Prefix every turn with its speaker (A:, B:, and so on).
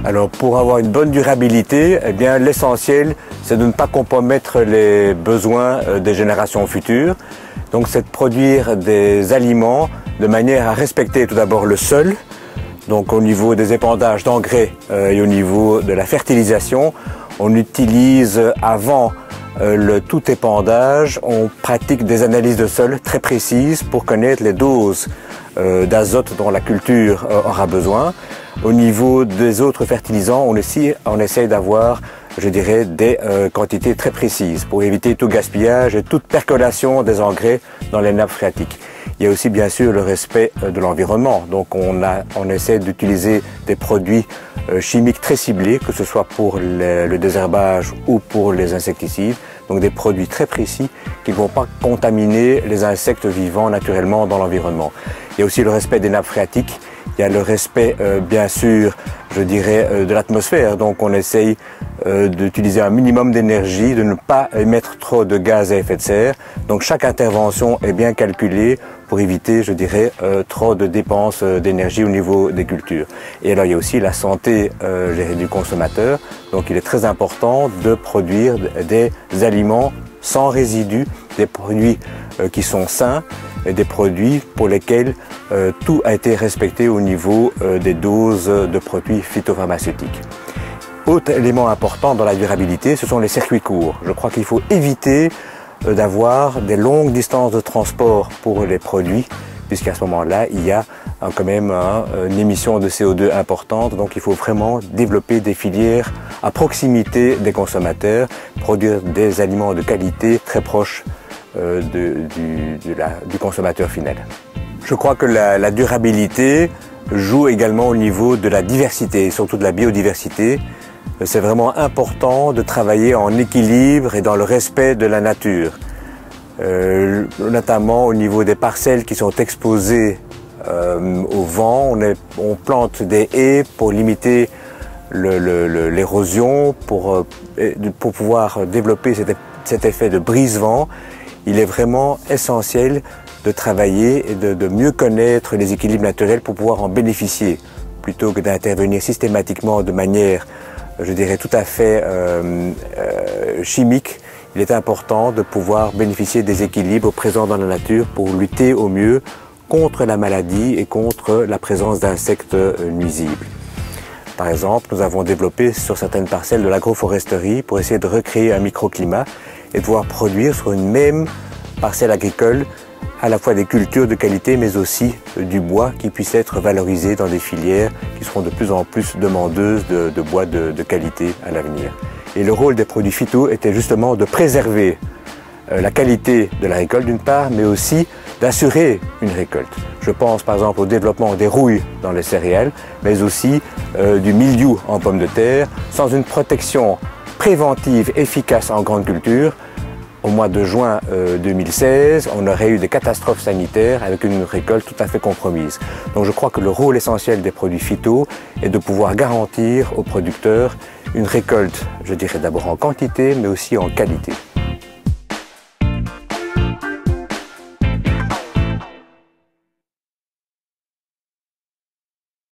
A: Alors pour avoir une bonne durabilité, eh bien l'essentiel c'est de ne pas compromettre les besoins des générations futures. Donc c'est de produire des aliments de manière à respecter tout d'abord le sol. Donc au niveau des épandages d'engrais et au niveau de la fertilisation, on utilise avant le tout épandage, on pratique des analyses de sol très précises pour connaître les doses d'azote dont la culture aura besoin. Au niveau des autres fertilisants, on essaye d'avoir, je dirais, des quantités très précises pour éviter tout gaspillage et toute percolation des engrais dans les nappes phréatiques. Il y a aussi bien sûr le respect de l'environnement. Donc on essaie d'utiliser des produits chimiques très ciblés, que ce soit pour le désherbage ou pour les insecticides. Donc des produits très précis qui ne vont pas contaminer les insectes vivants naturellement dans l'environnement. Il y a aussi le respect des nappes phréatiques. Il y a le respect, bien sûr, je dirais, de l'atmosphère. Donc on essaye d'utiliser un minimum d'énergie, de ne pas émettre trop de gaz à effet de serre. Donc chaque intervention est bien calculée pour éviter, je dirais, trop de dépenses d'énergie au niveau des cultures. Et alors il y a aussi la santé du consommateur. Donc il est très important de produire des aliments sans résidus, des produits qui sont sains, et des produits pour lesquels tout a été respecté au niveau des doses de produits phytopharmaceutiques. Autre élément important dans la durabilité, ce sont les circuits courts. Je crois qu'il faut éviter d'avoir des longues distances de transport pour les produits, puisqu'à ce moment-là, il y a quand même une émission de CO2 importante. Donc il faut vraiment développer des filières à proximité des consommateurs, produire des aliments de qualité très proches du consommateur final. Je crois que la durabilité joue également au niveau de la diversité, surtout de la biodiversité. C'est vraiment important de travailler en équilibre et dans le respect de la nature, notamment au niveau des parcelles qui sont exposées au vent. On plante des haies pour limiter l'érosion, pour pouvoir développer cet effet de brise-vent. Il est vraiment essentiel de travailler et de mieux connaître les équilibres naturels pour pouvoir en bénéficier, plutôt que d'intervenir systématiquement de manière, je dirais, tout à fait chimique. Il est important de pouvoir bénéficier des équilibres présents dans la nature pour lutter au mieux contre la maladie et contre la présence d'insectes nuisibles. Par exemple, nous avons développé sur certaines parcelles de l'agroforesterie pour essayer de recréer un microclimat et de pouvoir produire sur une même parcelle agricole à la fois des cultures de qualité mais aussi du bois qui puisse être valorisé dans des filières qui seront de plus en plus demandeuses de bois de qualité à l'avenir. Et le rôle des produits phyto était justement de préserver la qualité de la récolte d'une part, mais aussi d'assurer une récolte. Je pense par exemple au développement des rouilles dans les céréales, mais aussi du mildiou en pommes de terre. Sans une protection préventive efficace en grande culture, au mois de juin 2016, on aurait eu des catastrophes sanitaires avec une récolte tout à fait compromise. Donc je crois que le rôle essentiel des produits phyto est de pouvoir garantir aux producteurs une récolte, je dirais d'abord en quantité, mais aussi en qualité.